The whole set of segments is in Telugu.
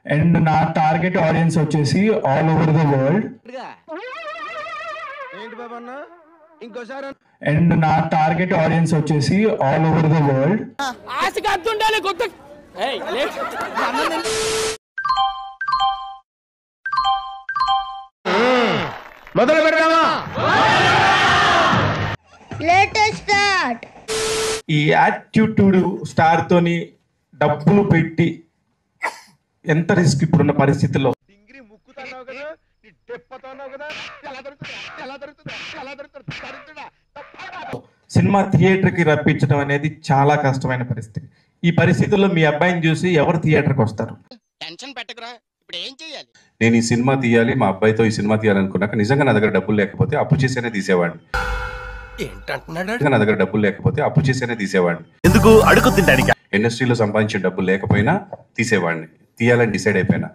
అండ్ నా టార్గెట్ ఆడియన్స్ వచ్చేసి all over the world. And నా టార్గెట్ ఆడియన్స్ వచ్చేసి ఆల్ ఓవర్ ద వరల్డ్. మొదలు పెడదామా? ఈ యాటిట్యూడ్ స్టార్ తోని డబ్బులు పెట్టి ఎంత రిస్క్ ఇప్పుడున్న పరిస్థితుల్లో. సినిమా థియేటర్ కి రప్పించడం అనేది చాలా కష్టమైన పరిస్థితి. ఈ పరిస్థితుల్లో మీ అబ్బాయిని చూసి ఎవరు థియేటర్కి వస్తారు? టెన్షన్ పెట్టకురా, ఇప్పుడు ఏం చేయాలి? నేను ఈ సినిమా తీయాలి, మా అబ్బాయితో ఈ సినిమా తీయాలనుకున్నాక నిజంగా నా దగ్గర డబ్బులు లేకపోతే అప్పు చేసేనే తీసేవాడిని. నా దగ్గర డబ్బులు లేకపోతే అప్పు చేసేనే తీసేవాడిని. ఎందుకు అడుగు తింటానికి? ఇండస్ట్రీలో సంపాదించే డబ్బులు లేకపోయినా తీసేవాడిని. తీయాలని డిసైడ్ అయిపోయినా.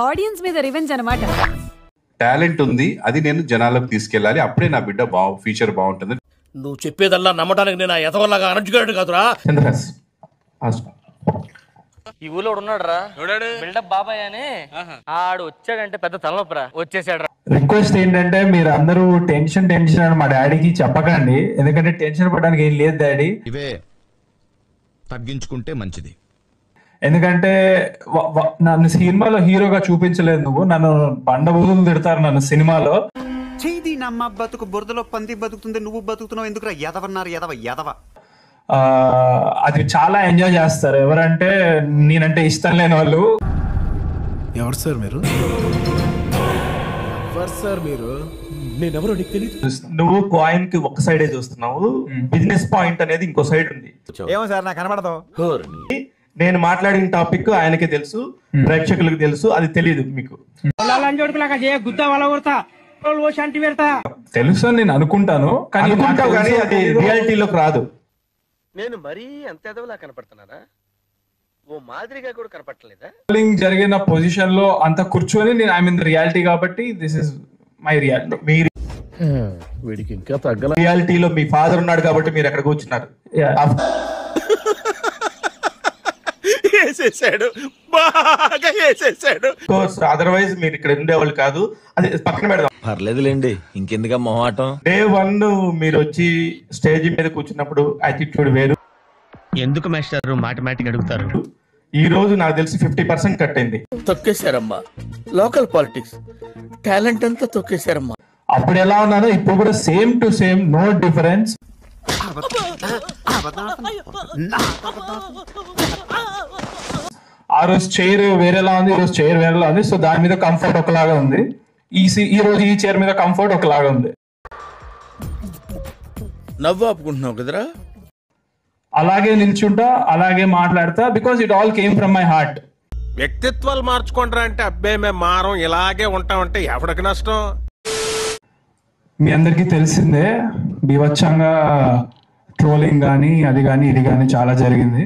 ఆడియన్స్ మీద రివెంజ్ అన్నమాట. టాలెంట్ ఉంది, అది నేను జనాలకు తీసుకెళ్ళాలి. అప్పుడే నా బిడ్డ ఫ్యూచర్ బాగుంటుంది. నువ్వు చెప్పేదల్లా నమ్మడానికి నేను ఎతవల్లాగా అనర్జుకేటెడ్ కాదురా. ఈ ఊళ్ళో ఉన్నాడు రా, బిల్డప్ బాబాయ్ అని. ఆడు వచ్చాడంటే పెద్ద తలనొప్పరా, వచ్చేసాడు. రిక్వెస్ట్ ఏంటంటే మీరు అందరూ టెన్షన్ అని మా డాడీకి చెప్పకండి, ఎందుకంటే టెన్షన్ పడడానికి ఏం లేదు డాడీ. ఇవే తగ్గించుకుంటే మంచిది. ఎందుకంటే నన్ను సినిమాలో హీరోగా చూపించలేదు నువ్వు, నన్ను బండ బుద్ధులు తిడతారు నన్ను సినిమాలో. చేది నమ్మ బతుకు బురదలో పంది బతుకుతుంది, నువ్వు బతుకుతున్నావు ఎందుకురా ఎదవన్నారు ఎదవ. అది చాలా ఎంజాయ్ చేస్తారు. ఎవరంటే నేనంటే ఇష్టం లేని వాళ్ళు. ఎవరు సార్ మీరు? నేనెవరో నీకు తెలియదు. నువ్వు కాయిన్ కి ఒక సైడే చూస్తున్నావు, బిజినెస్ పాయింట్ అనేది ఇంకో సైడ్ ఉంది. ఏమో సార్ నాకు కనబడదు. నేను మాట్లాడిన టాపిక్ ఆయనకే తెలుసు, ప్రేక్షకులకు తెలుసు, అది తెలియదు మీకు. తెలుసు అని నేను అనుకుంటాను, కానీ అది రియాలిటీలోకి రాదు. నేను మరీ అంత ఎదవలా కనపడుతున్నారా? ఓ మాదిరిగా కూడా కనపడలేదా? జరిగిన పొజిషన్ లో అంత కూర్చొని నేను ఐ మీన్ రియాలిటీ కాబట్టి దిస్ ఇస్ మై రియాలిటీ. మీరు వీడికి ఇంకా తగ్గల. రియాలిటీలో మీ ఫాదర్ ఉన్నాడు కాబట్టి మీరు ఎక్కడ కూర్చున్నారు. అదర్వైజ్ మీరు ఇక్కడ ఉండేవాళ్ళు కాదు. అది పక్కన పెడదాం, పర్లేదులేండి. ఇంకెందుగా మొహాటం. డే 1 మీరు వచ్చి స్టేజ్ మీద కూర్చున్నప్పుడు యాటిట్యూడ్ వేరు. ఎందుకు మాస్టర్ మాటిమాటికి అడుగుతారు? ఈ రోజు నాకు తెలిసి 50% కట్ అయింది. తొక్కేశారమ్మా లోకల్ పాలిటిక్స్, టాలెంట్ అంతా తొక్కేశారమ్మా. అప్పుడు ఎలా ఉన్నానో ఇప్పుడు కూడా same to same, no difference. ఆ రోజు చైర్ వేరేలా ఉంది, ఈ రోజు చైర్ వేరేలా ఉంది. సో దాని మీద కంఫర్ట్ ఒకలాగా ఉంది, ఈ రోజు ఈ చైర్ మీద కంఫర్ట్ ఒకలాగా ఉంది. నవ్వు ఆపుకుంటున్నావు కదరా? అలాగే నిల్చుంటా, అలాగే మాట్లాడతా, because it all came from my heart. వ్యక్తిత్వాలు మార్చుకుంటారా అంటే అబ్బాయి మేము మారం, ఇలాగే ఉంటామంటే ఎవరికి నష్టం? మీ అందరికీ తెలిసిందే, బీభత్సంగా ట్రోలింగ్ కానీ అది కానీ ఇది కానీ చాలా జరిగింది.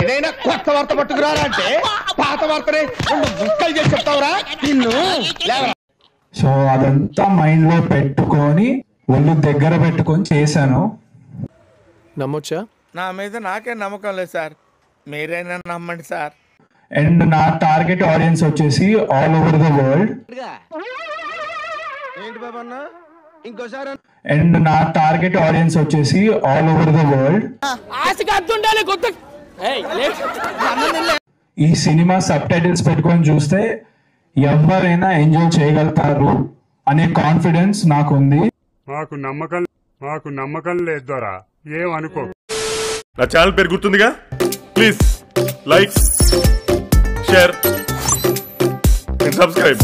ఏదైనా కొత్త వార్త పట్టుకురారా అంటే పాత వార్తనే ముక్కలు చేసి చెప్తావురా నిన్ను. సో అదంతా మైండ్ లో పెట్టుకొని ఒళ్ళు దగ్గర పెట్టుకొని చేశాను. నమ్మొచ్చా? నా మీద నాకే నమ్మకం లేదు సార్, మీరైనా నమ్మండి సార్. అండ్ నా టార్గెట్ ఆడియన్స్ వచ్చేసి all over the world. And నా టార్గెట్ ఆడియన్స్ వచ్చేసి ఆల్ ఓవర్ ద వరల్డ్. ఈ సినిమా సబ్ టైటిల్స్ పెట్టుకొని చూస్తే ఎవరైనా ఎంజాయ్ చేయగలుగుతారు అనే కాన్ఫిడెన్స్ నాకు ఉంది. మాకు నమ్మకం లేదు ద్వారా ఏమనుకో. నా ఛానల్ పేరు గుర్తుందిగా, please like, share and subscribe.